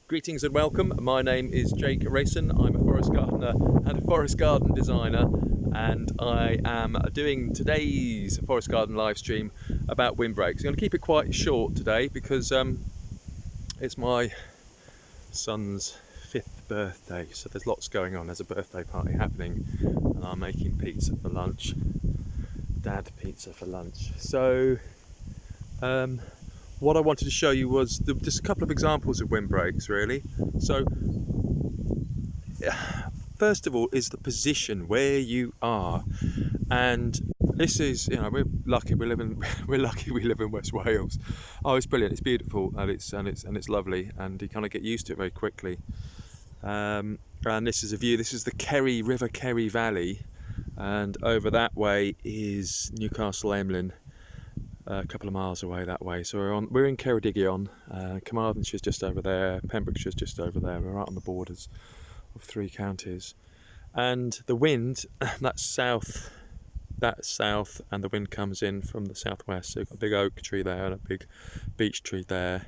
Greetings and welcome. My name is Jake Rayson. I'm a forest gardener and a forest garden designer, and I am doing today's forest garden live stream about windbreaks. I'm going to keep it quite short today because it's my son's 5th birthday, so there's lots going on. There's a birthday party happening and I'm making pizza for lunch. Dad pizza for lunch. So what I wanted to show you was just a couple of examples of windbreaks, really. So first of all is the position where you are, and this is, we're lucky we live in West Wales. Oh, it's brilliant, it's beautiful, and it's lovely, and you kind of get used to it very quickly. And this is a view. This is the River Kerry Valley, and over that way is Newcastle Emlyn, a couple of miles away that way. So we're in Ceredigion. Carmarthanshire's just over there, Pembrokeshire's just over there. We're right on the borders of 3 counties, and the wind that's south, and the wind comes in from the southwest. So we've got a big oak tree there and a big beech tree there,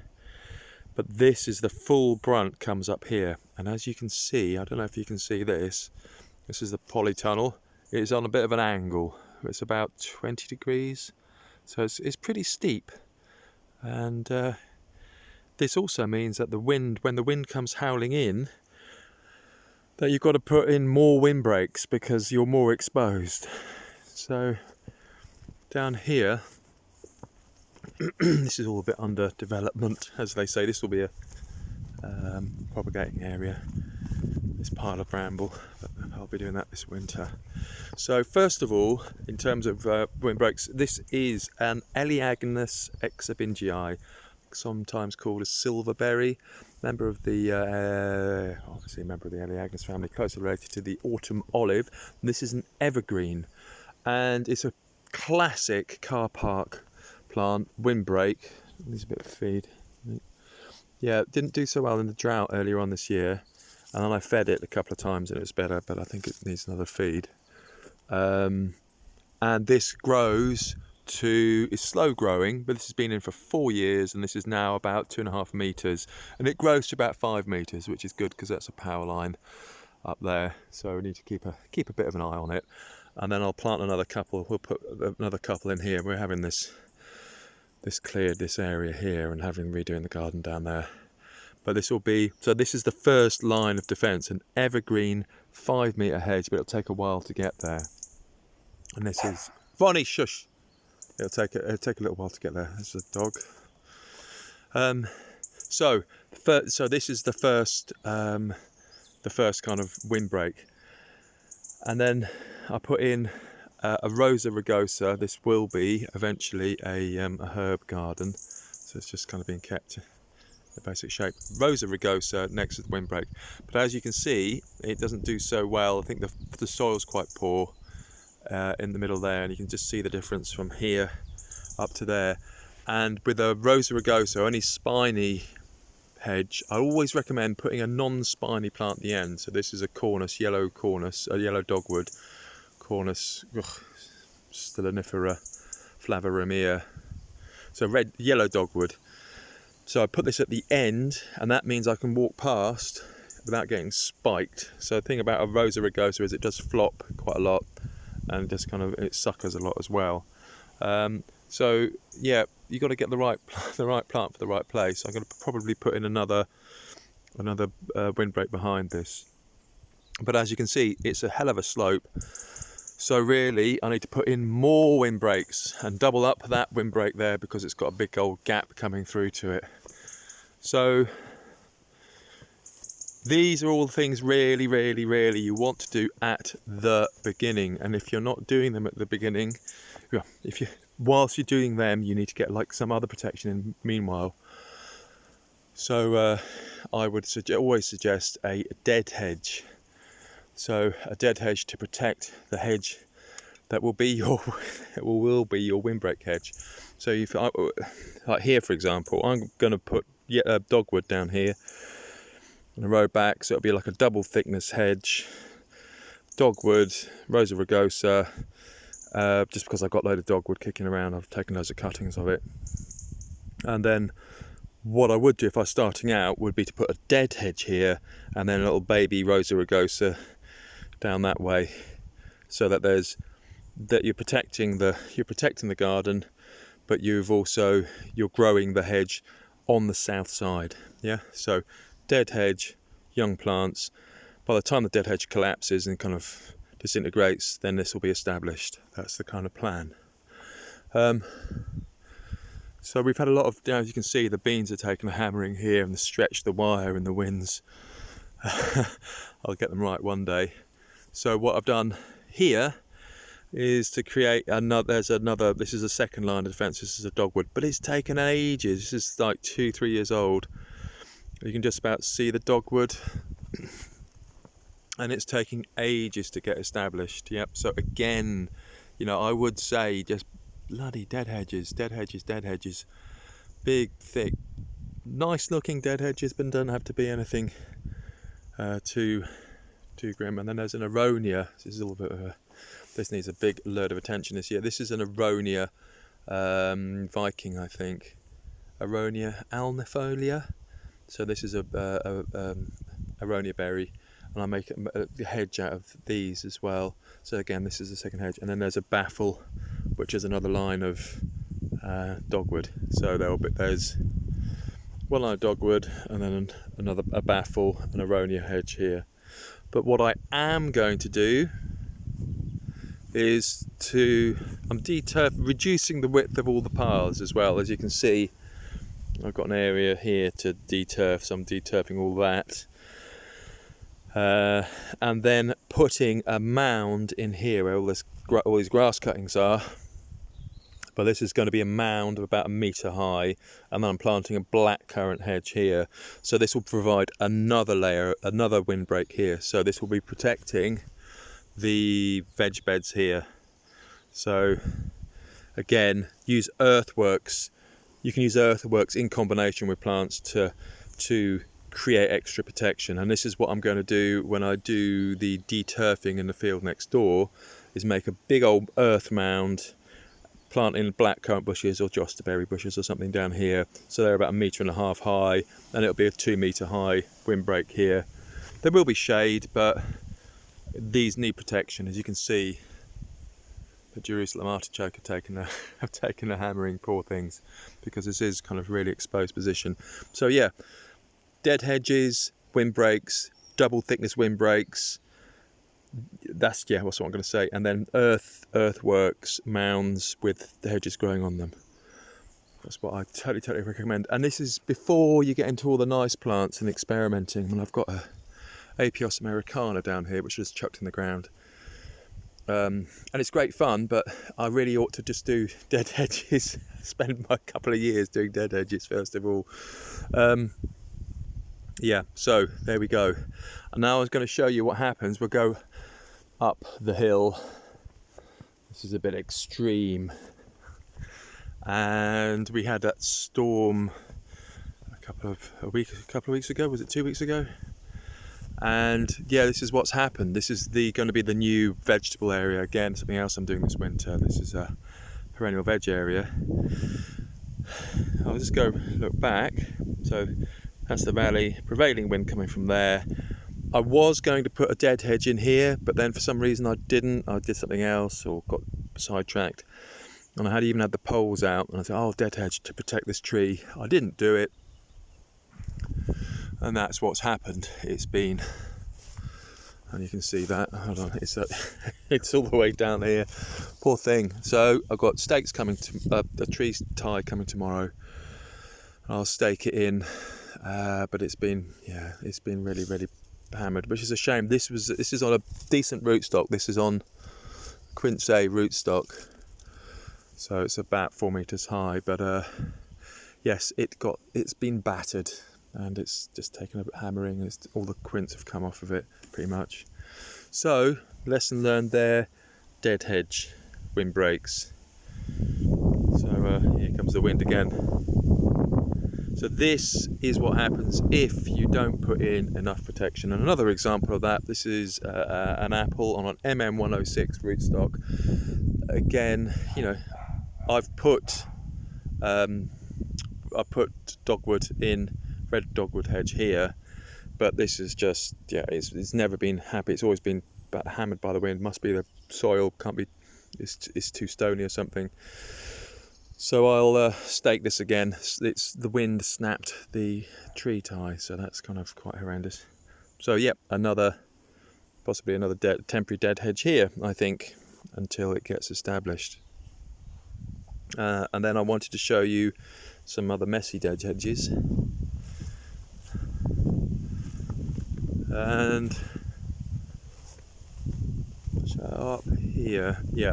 but this is the full brunt comes up here. And as you can see, I don't know if you can see this is the polytunnel. It's on a bit of an angle. It's about 20 degrees. So it's pretty steep, and this also means that when the wind comes howling in, that you've got to put in more windbreaks because you're more exposed. So down here, this is all a bit under development, as they say. This will be a propagating area, this pile of bramble, but I'll be doing that this winter. So first of all, in terms of windbreaks, this is an Elaeagnus exabingii, sometimes called a silverberry, member of the obviously a member of the Elaeagnus family, closely related to the autumn olive. This is an evergreen, and it's a classic car park plant, windbreak. Needs a bit of feed. Yeah, it didn't do so well in the drought earlier on this year, and then I fed it a couple of times and it was better, but I think it needs another feed. And this grows to, it's slow growing, but this has been in for 4 years, and this is now about 2.5 meters, and it grows to about 5 meters, which is good because that's a power line up there. So we need to keep a bit of an eye on it, and then I'll plant another couple. We'll put another couple in here. We're having this cleared, this area here, and redoing the garden down there. But this will be, so this is the first line of defence, an evergreen 5 metre hedge, but it'll take a while to get there. And this is, Ronnie, shush! It'll take a little while to get there. There's a dog. So this is the first kind of windbreak, and then I put in a Rosa rugosa. This will be eventually a herb garden, so it's just kind of being kept the basic shape. Rosa rugosa next to the windbreak, but as you can see, it doesn't do so well. I think the soil's quite poor in the middle there, and you can just see the difference from here up to there. And with a Rosa rugosa, any spiny hedge, I always recommend putting a non-spiny plant at the end. So this is a yellow dogwood Cornus Stolonifera flavarumea, so yellow dogwood. So I put this at the end, and that means I can walk past without getting spiked. So the thing about a Rosa rugosa is it does flop quite a lot, and just it suckers a lot as well. So yeah, you got to get the right plant for the right place. I'm going to probably put in another windbreak behind this, but as you can see, it's a hell of a slope. So really, I need to put in more windbreaks and double up that windbreak there because it's got a big old gap coming through to it. So these are all things really you want to do at the beginning, and if you're not doing them at the beginning, whilst you're doing them, you need to get like some other protection in meanwhile. So I would always suggest a dead hedge. So a dead hedge to protect the hedge that will be your windbreak hedge. So like here, for example, I'm going to put dogwood down here on the road back, so it'll be like a double thickness hedge, dogwood, Rosa rugosa. Just because I've got a load of dogwood kicking around, I've taken loads of cuttings of it, and then What I would do if I was starting out would be to put a dead hedge here and then a little baby Rosa rugosa down that way, so that you're protecting the garden, but you're growing the hedge on the south side. Yeah, so dead hedge, young plants. By the time the dead hedge collapses and kind of disintegrates, then this will be established. That's the kind of plan. So we've had a lot of, as you can see, the beans are taking a hammering here, and the stretch the wire in the winds. I'll get them right one day. So what I've done here is to create this is a second line of defence. This is a dogwood, but it's taken ages. This is like 2-3 years old. You can just about see the dogwood, and it's taking ages to get established. Yep. So again, I would say just bloody dead hedges, big, thick, nice looking dead hedges, but don't have to be anything too grim. And then there's an aronia. This needs a big load of attention this year. This is an aronia Viking, I think, aronia alnifolia. So this is a aronia berry, and I make a hedge out of these as well. So again, this is the second hedge, and then there's a baffle, which is another line of dogwood. So there's one line of dogwood, and then a baffle, an aronia hedge here. But what I am going to do is I'm reducing the width of all the piles as well. As you can see, I've got an area here to deturf, so I'm deturfing all that. And then putting a mound in here where all these grass cuttings are. But this is going to be a mound of about 1 metre high, and then I'm planting a blackcurrant hedge here. So this will provide another layer, another windbreak here. So this will be protecting the veg beds here. So again, use earthworks. You can use earthworks in combination with plants to create extra protection. And this is what I'm going to do when I do the deturfing in the field next door, is make a big old earth mound, plant in blackcurrant bushes or josterberry bushes or something down here. So they're about 1.5 metres high, and it'll be a 2 metre high windbreak here. There will be shade, but these need protection. As you can see, the Jerusalem artichoke have taken a hammering, poor things, because this is kind of really exposed position. So yeah, dead hedges, windbreaks, double thickness windbreaks. That's what I'm going to say. And then earthworks, mounds with the hedges growing on them. That's what I totally recommend. And this is before you get into all the nice plants and experimenting. And I've got a Apios americana down here, which is chucked in the ground. And it's great fun, but I really ought to just do dead hedges. Spend a couple of years doing dead hedges first of all. Yeah, so there we go. And now I was going to show you what happens. We'll go up the hill. This is a bit extreme. And we had that storm a couple of weeks ago. Was it 2 weeks ago? And yeah, this is what's happened. This is going to be the new vegetable area. Again, something else I'm doing this winter. This is a perennial veg area. I'll just go look back. So that's the valley, prevailing wind coming from there. I was going to put a dead hedge in here, but then for some reason I didn't. I did something else or got sidetracked. And I had even had the poles out, and I thought, oh, dead hedge to protect this tree. I didn't do it. And that's what's happened. It's been, and you can see that, hold on, it's all the way down here. Poor thing. So I've got stakes coming, a tree tie coming tomorrow. I'll stake it in, but it's been really, really hammered, which is a shame. This is on a decent rootstock. This is on Quince A rootstock, so it's about 4 meters high. But yes, it's been battered, and it's just taken a hammering. All the quince have come off of it pretty much. So lesson learned there: dead hedge, windbreaks. So here comes the wind again. So this is what happens if you don't put in enough protection. And another example of that, this is an apple on an MM106 rootstock. Again, I've put I put dogwood in, red dogwood hedge here, but this is just, yeah, it's never been happy. It's always been about hammered by the wind. Must be the soil, can't be, it's too stony or something. So I'll stake this again. It's the wind snapped the tree tie, so that's kind of quite horrendous. So yep, possibly another temporary dead hedge here, I think, until it gets established. And then I wanted to show you some other messy dead hedges. And so up here, yeah.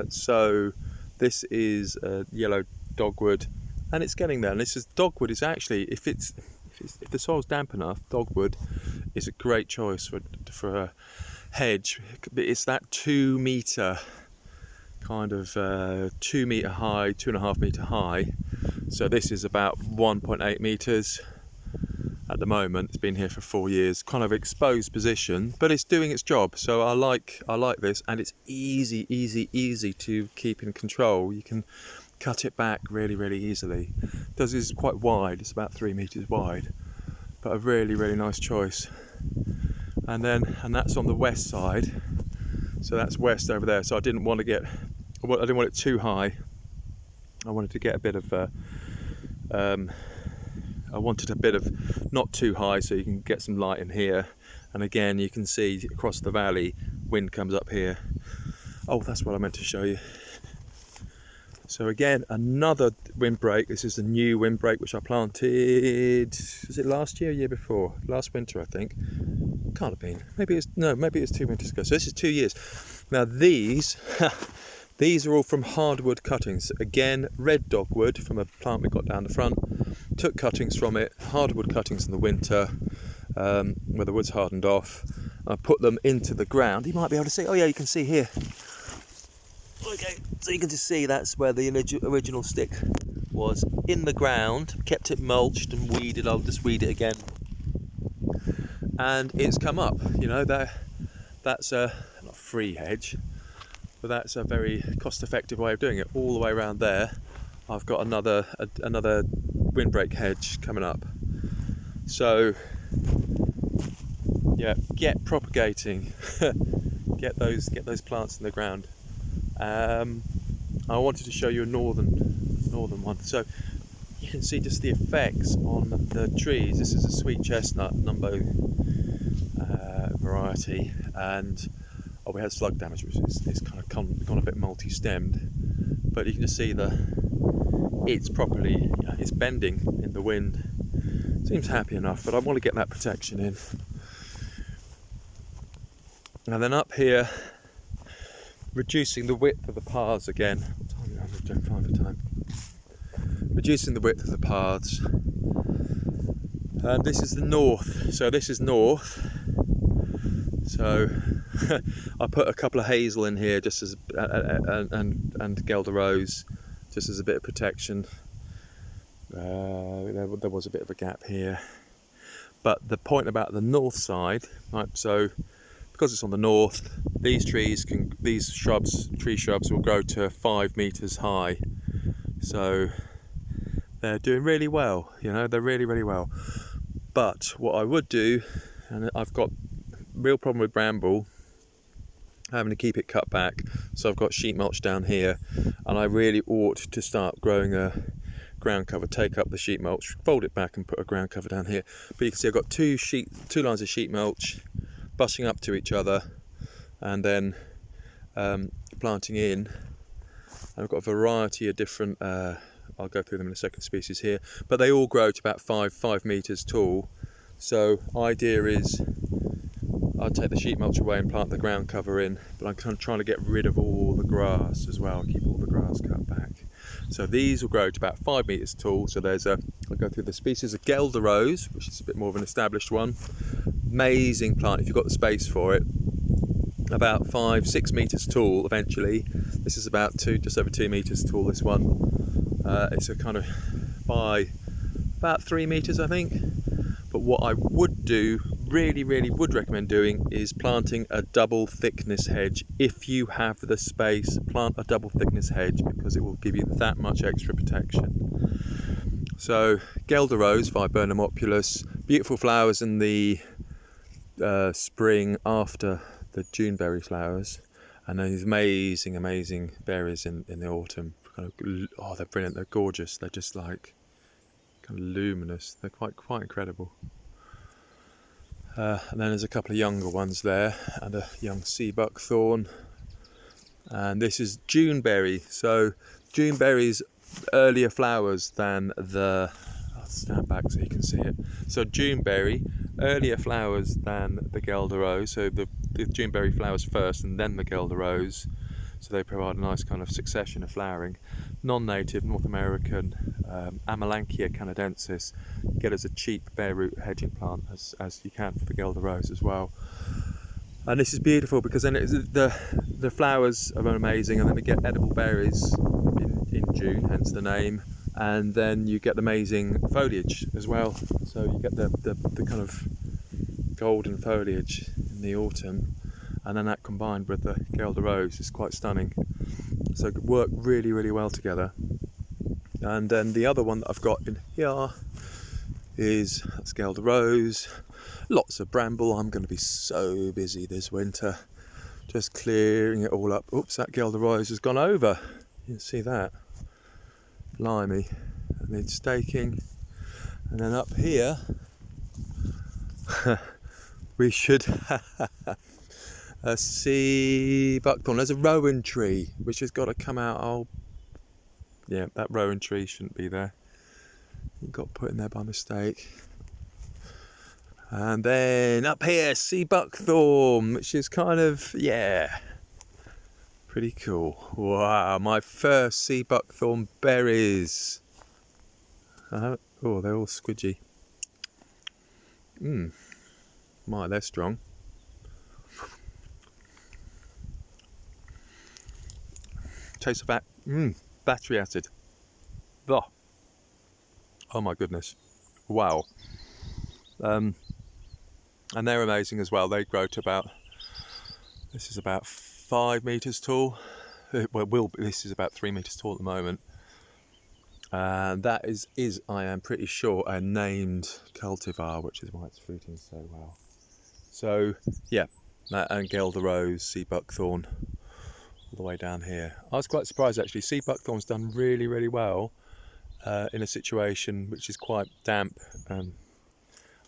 So this is yellow dogwood, and it's getting there. And this is dogwood is actually, if the soil's damp enough, dogwood is a great choice for a hedge. It's that 2 meter kind of 2 meter high, 2.5 meter high. So this is about 1.8 meters at the moment. It's been here for 4 years, kind of exposed position, but it's doing its job. So I like this, and it's easy to keep in control. You can cut it back really easily. This is quite wide, it's about 3 meters wide, but a really nice choice. And that's on the west side, so that's west over there. So I didn't want it too high. I wanted to get a bit of I wanted a bit of not too high, so you can get some light in here. And again, you can see across the valley, wind comes up here. Oh, that's what I meant to show you. So again, another windbreak. This is the new windbreak which I planted, was it last year or year before? Last winter, I think. Can't have been. Maybe it's 2 winters ago. So this is 2 years. Now these these are all from hardwood cuttings. Again, red dogwood from a plant we got down the front. Took cuttings from it, hardwood cuttings in the winter, where the wood's hardened off. I put them into the ground. You might be able to see, oh yeah, you can see here. Okay, so you can just see that's where the original stick was, in the ground. Kept it mulched and weeded. I'll just weed it again. And it's come up, you know, that's a not free hedge, but that's a very cost-effective way of doing it. All the way around there, I've got another windbreak hedge coming up. So yeah, get propagating, get those plants in the ground. I wanted to show you a northern one, so you can see just the effects on the trees. This is a sweet chestnut numbo variety, and we had slug damage, which is kind of gone a bit multi-stemmed, but you can just see it's properly, it's bending in the wind. Seems happy enough, but I want to get that protection in. And then up here, reducing the width of the paths again. I don't find the time. Reducing the width of the paths. This is the north, so this is north. So I put a couple of hazel in here just as and Gelder rose, just as a bit of protection. There was a bit of a gap here, but the point about the north side, right? So because it's on the north, these tree shrubs will grow to 5 meters high. So they're doing really well, you know, they're really well. But what I would do, and I've got real problem with bramble, having to keep it cut back, so I've got sheet mulch down here, and I really ought to start growing a ground cover, take up the sheet mulch, fold it back and put a ground cover down here. But you can see I've got two lines of sheet mulch butting up to each other, and then planting in. I've got a variety of different, I'll go through them in a second, species here, but they all grow to about 5 meters tall. So idea is I'll take the sheet mulch away and plant the ground cover in, but I'm kind of trying to get rid of all the grass as well, keep all the grass cut back. So these will grow to about 5 meters tall. So I'll go through the species of Gelder rose, which is a bit more of an established one. Amazing plant if you've got the space for it. About 5-6 meters tall eventually. This is just over 2 meters tall, this one. It's a kind of by about 3 meters, I think. But what I would do, really would recommend doing, is planting a double thickness hedge. If you have the space, plant a double thickness hedge, because it will give you that much extra protection. So Guelder Rose, Viburnum, beautiful flowers in the spring after the Juneberry flowers, and then these amazing berries in the autumn. Oh, they're brilliant, they're gorgeous, they're just like kind of luminous, they're quite incredible. And then there's a couple of younger ones there, and a young sea buckthorn. And this is Juneberry. So Juneberry's earlier flowers than the... I'll stand back so you can see it. So Juneberry, earlier flowers than the Guelder Rose. So the Juneberry flowers first and then the Guelder Rose. So they provide a nice kind of succession of flowering. Non-native North American Amelanchier canadensis. Get as a cheap bare root hedging plant as you can for the Guelder Rose as well. And this is beautiful because then the flowers are amazing, and then we get edible berries in June, hence the name. And then you get amazing foliage as well. So you get the kind of golden foliage in the autumn, and then that combined with the Guelder Rose is quite stunning. So it work really well together. And then the other one that I've got in here is that's Guelder Rose. Lots of bramble. I'm going to be so busy this winter just clearing it all up. Oops, that Guelder Rose has gone over. You can see that. Blimey. And then staking. And then up here we should have a sea buckthorn. There's a rowan tree which has got to come out. Oh, yeah, that rowan tree shouldn't be there. It got put in there by mistake. And then up here, sea buckthorn, which is kind of, yeah, pretty cool. Wow, my first sea buckthorn berries. Oh, they're all squidgy. My, they're strong. Taste of that, battery acid. Oh my goodness, wow. And they're amazing as well. They grow to about, this is about 5 meters tall. Well, this is about 3 meters tall at the moment. And that is I am pretty sure, a named cultivar, which is why it's fruiting so well. So yeah, that and Guelder Rose, sea buckthorn, all the way down here. I was quite surprised actually. Sea buckthorn's done really well in a situation which is quite damp. I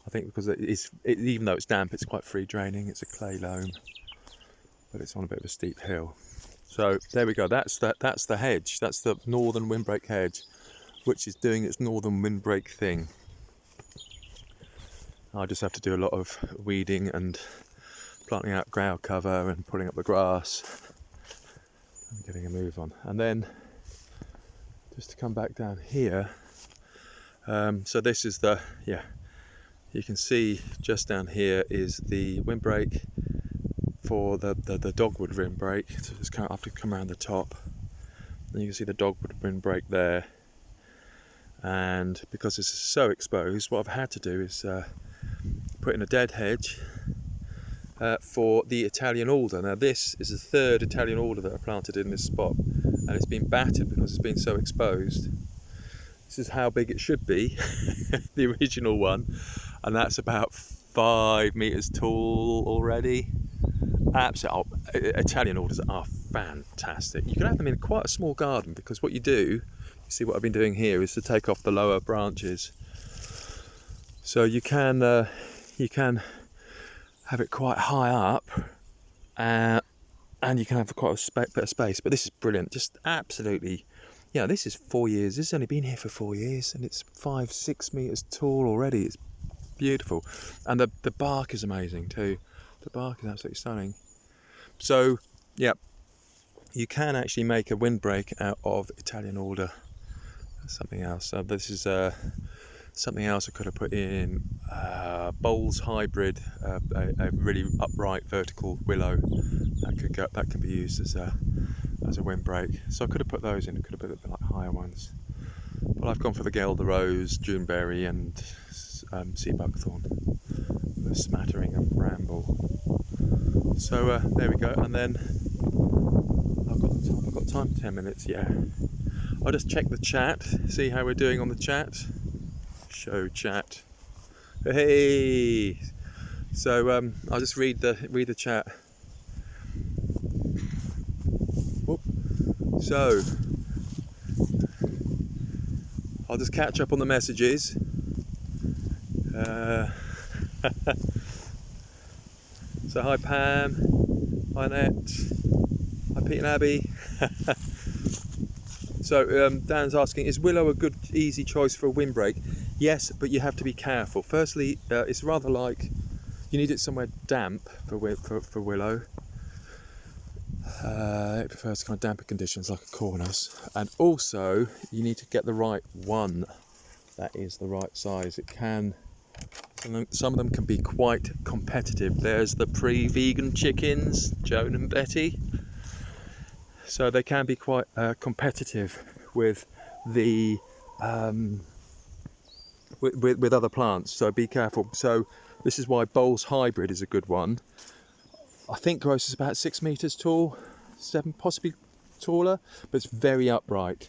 think because even though it's damp, it's quite free draining. It's a clay loam, but it's on a bit of a steep hill. So there we go. That's the hedge. That's the northern windbreak hedge, which is doing its northern windbreak thing. I just have to do a lot of weeding and planting out ground cover and pulling up the grass and getting a move on. And then just to come back down here. So this is the, yeah. You can see just down here is the windbreak for the dogwood windbreak. So just kind of have to come around the top. And you can see the dogwood windbreak there. And because this is so exposed, what I've had to do is put in a dead hedge for the Italian alder. Now this is the third Italian alder that I planted in this spot, and it's been battered because it's been so exposed. This is how big it should be, the original one, and that's about 5 meters tall already. Absolutely, Italian alders are fantastic. You can have them in quite a small garden, because what you do, you see what I've been doing here, is to take off the lower branches. So you can have it quite high up, and you can have quite a bit of space. But this is brilliant, just absolutely. Yeah, this is 4 years. This has only been here for 4 years, and it's 5-6 meters tall already. It's beautiful, and the bark is amazing too. The bark is absolutely stunning. So yeah, you can actually make a windbreak out of Italian alder. That's something else. This is something else I could have put in. Bowles hybrid, a really upright vertical willow that can be used as a windbreak. So I could have put those in. It could have been like higher ones, but I've gone for the Guelder Rose, Juneberry, and sea buckthorn, a smattering of bramble. So there we go. And then I've got time, 10 minutes. Yeah, I'll just check the chat, see how we're doing on the chat. show chat. Hey, so I'll just read the chat. Whoop. So I'll just catch up on the messages. So hi Pam, hi Annette, hi Pete and Abby. So Dan's asking, is willow a good easy choice for a windbreak? Yes, but you have to be careful. Firstly, it's rather like you need it somewhere damp for willow. It prefers kind of damper conditions like a cornice, and also you need to get the right one that is the right size. It can, some of them can be quite competitive. There's the pre-vegan chickens, Joan and Betty. So they can be quite competitive with the with other plants. So be careful. So this is why Bowles Hybrid is a good one. I think grows is about 6 meters tall, 7 possibly taller, but it's very upright.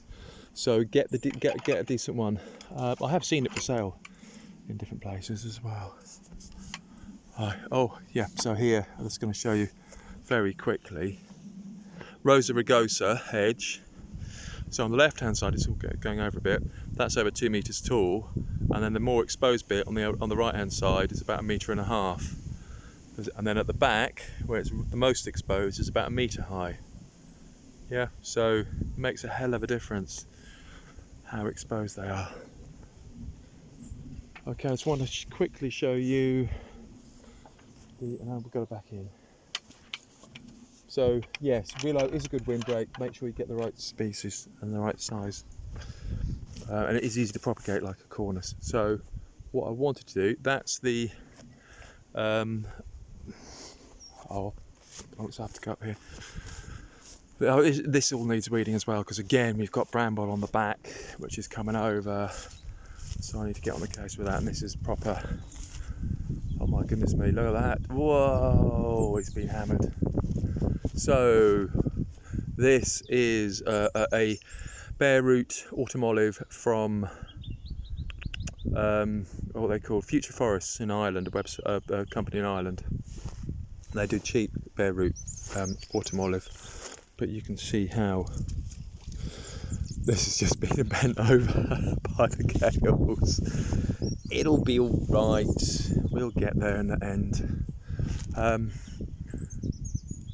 So get a decent one. I have seen it for sale in different places as well. Oh yeah, so here I'm just going to show you very quickly. Rosa rugosa hedge. So on the left hand side, it's all going over a bit. That's over 2 meters tall, and then the more exposed bit on the right hand side is about 1.5 meters. And then at the back, where it's the most exposed, is about 1 meter high. Yeah, so it makes a hell of a difference how exposed they are. Okay, I just want to quickly show you and we'll go back in. So yes, willow is a good windbreak. Make sure you get the right species and the right size, and it is easy to propagate like a cornice. So what I wanted to do, that's the oh, I'll just have to go up here. This all needs weeding as well, because again we've got bramble on the back which is coming over, so I need to get on the case with that. And this is proper, oh my goodness me, look at that, whoa, it's been hammered. So this is a bare root autumn olive from what they call Future Forests in Ireland, a company in Ireland. They do cheap bare root autumn olive, but you can see how this has just been bent over by the gales. It'll be all right. We'll get there in the end.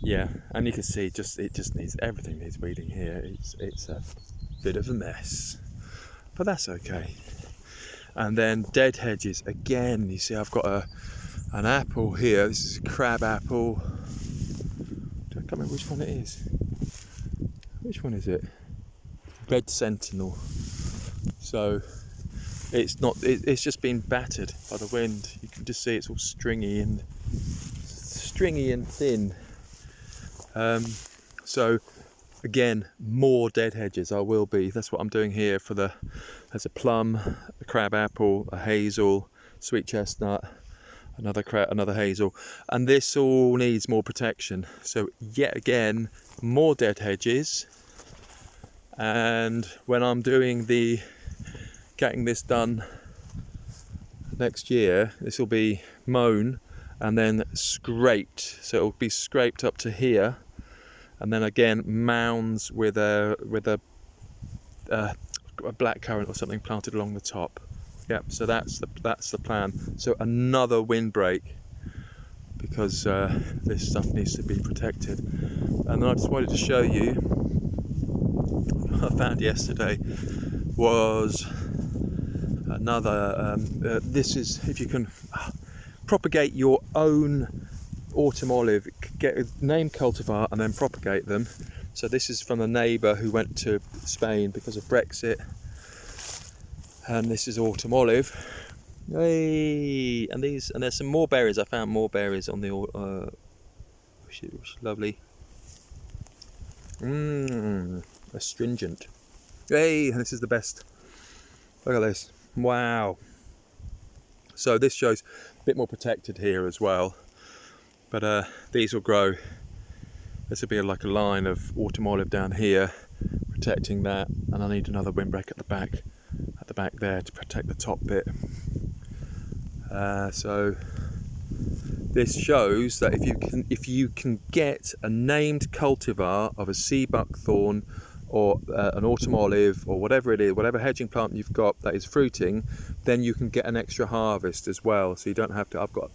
Yeah, and you can see it just needs, everything needs weeding here. It's a bit of a mess, but that's okay. And then dead hedges again. You see, I've got an apple here. This is a crab apple. I can't remember which one it is. Which one is it? Red Sentinel. So it's not. It's just been battered by the wind. You can just see it's all stringy and thin. So again, more dead hedges. That's what I'm doing here for there's a plum, a crab apple, a hazel, sweet chestnut, another hazel, and this all needs more protection. So yet again, more dead hedges. And when I'm getting this done next year, this will be mown and then scraped. So it'll be scraped up to here, and then again mounds with a blackcurrant or something planted along the top. Yep. So that's the plan. So another windbreak, because this stuff needs to be protected. And then I just wanted to show you what I found yesterday was another. This is, if you can propagate your own autumn olive, get a name cultivar and then propagate them. So this is from a neighbour who went to Spain because of Brexit, and this is autumn olive. Hey, and there's some more berries. I found more berries on the which is lovely. Astringent. Hey, and this is the best. Look at this. Wow. So this shows a bit more protected here as well, but these will grow. This will be like a line of autumn olive down here protecting that, and I need another windbreak at the the back there to protect the top bit. So this shows that if you can get a named cultivar of a sea buckthorn or an autumn olive or whatever it is, whatever hedging plant you've got that is fruiting, then you can get an extra harvest as well. So you don't have to. I've got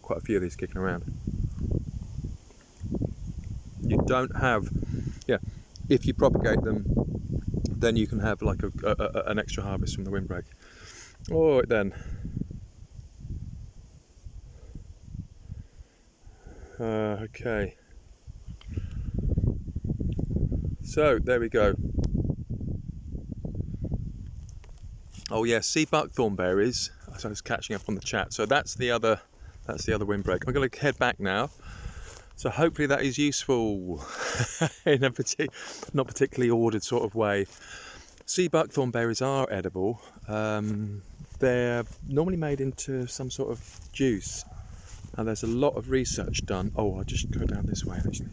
quite a few of these kicking around. You don't have, if you propagate them, then you can have like an extra harvest from the windbreak. All right then. Okay. So there we go. Oh yes, sea buckthorn berries. So I was catching up on the chat. So that's the other windbreak. I'm going to head back now. So hopefully that is useful in a not particularly ordered sort of way. Sea buckthorn berries are edible. They're normally made into some sort of juice. And there's a lot of research done. Oh, I'll just go down this way actually.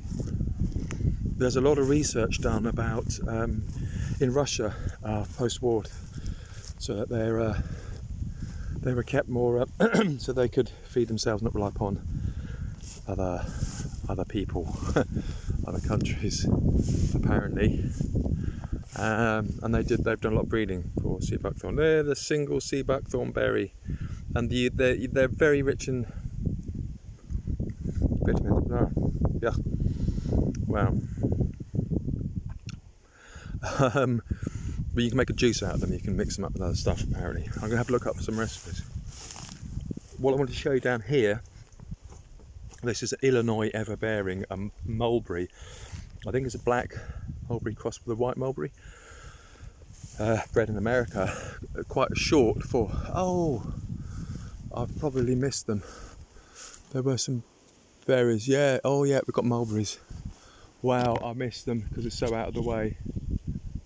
There's a lot of research done about in Russia post-war, so that they were kept more so they could feed themselves, not rely upon other people, other countries, apparently. And they've done a lot of breeding for sea buckthorn. They're the single sea buckthorn berry, and they're very rich in vitamins. Oh, yeah. Wow. But you can make a juice out of them. You can mix them up with other stuff. Apparently, I'm going to have a look up some recipes. What I want to show you down here. This is an Illinois ever-bearing mulberry. I think it's a black mulberry crossed with a white mulberry. Bred in America. Quite short for. Oh, I've probably missed them. There were some berries. Yeah. Oh yeah, we've got mulberries. Wow, I missed them because it's so out of the way.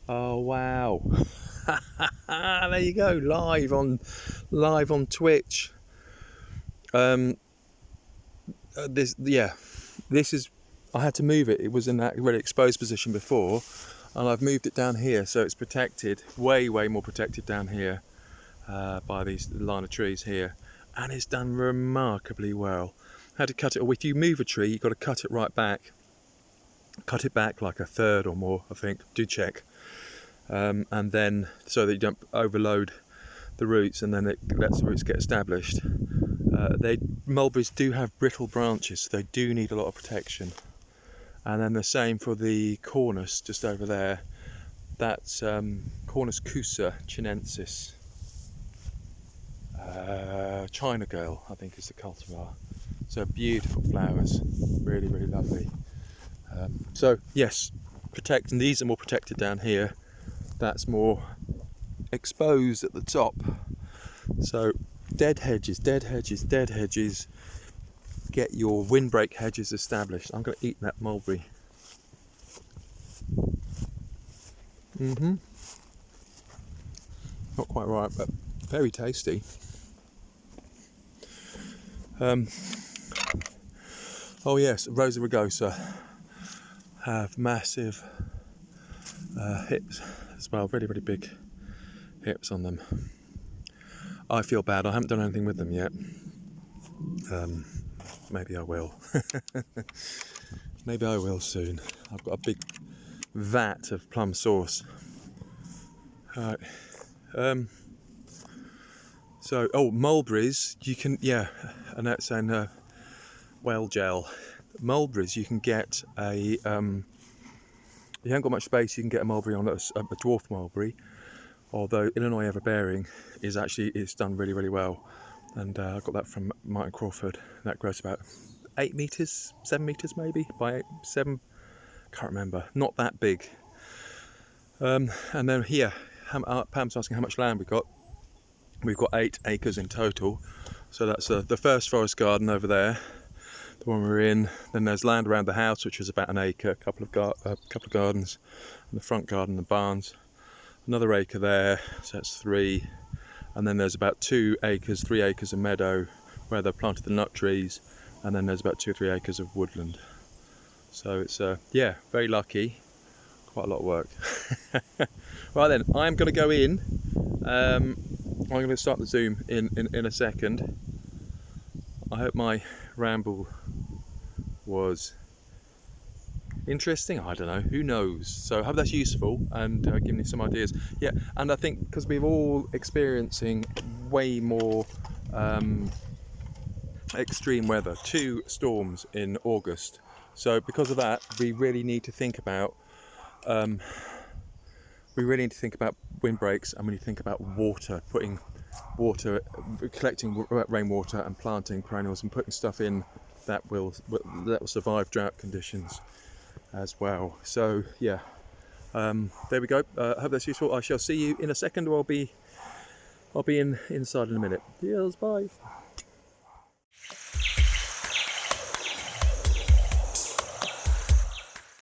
Oh wow. There you go, live on Twitch. This is, I had to move it. It was in that really exposed position before, and I've moved it down here, so it's protected, way more protected down here by these line of trees here, and it's done remarkably well. I had to cut it. If you move a tree, you've got to cut it right back. Cut it back like a third or more, I think. Do check. And then so that you don't overload the roots, and then it lets the roots get established. Mulberries do have brittle branches, so they do need a lot of protection. And then the same for the cornus just over there. That's Cornus cusa chinensis. China girl, I think, is the cultivar. So beautiful flowers, really lovely. So yes, protect, and these are more protected down here. That's more exposed at the top. So dead hedges, get your windbreak hedges established. I'm going to eat that mulberry. Not quite right, but very tasty. Oh yes, Rosa rugosa have massive hips as well, really big hips on them. I feel bad, I haven't done anything with them yet. Maybe I will. Maybe I will soon. I've got a big vat of plum sauce. Alright. So, mulberries, you can, and that's saying whale gel. Mulberries, you can get a, you haven't got much space, you can get a mulberry on a dwarf mulberry, although Illinois Everbearing it's done really well. And I got that from Martin Crawford. That grows about 8 metres, 7 metres maybe, by 7, can't remember, not that big. And then here, Pam's asking how much land we've got. We've got 8 acres in total. So that's the first forest garden over there, the one we're in. Then there's land around the house, which is about an acre, a couple of gardens, and the front garden, the barns. Another acre there, so that's 3. And then there's about 3 acres of meadow where they've planted the nut trees, and then there's about 2 or 3 acres of woodland. So it's very lucky, quite a lot of work. Right then, I'm going to go in I'm going to start the Zoom in a second. I hope my ramble was interesting. I don't know, who knows. So I hope that's useful and giving you some ideas. Yeah, and I think because we're all experiencing way more extreme weather, 2 storms in August. So because of that, we really need to think about windbreaks, and we need to think about water, putting water, collecting rainwater and planting perennials and putting stuff in that will survive drought conditions as well. So yeah, there we go. I hope that's useful. I shall see you in a second, or I'll be inside in a minute. Cheers, bye.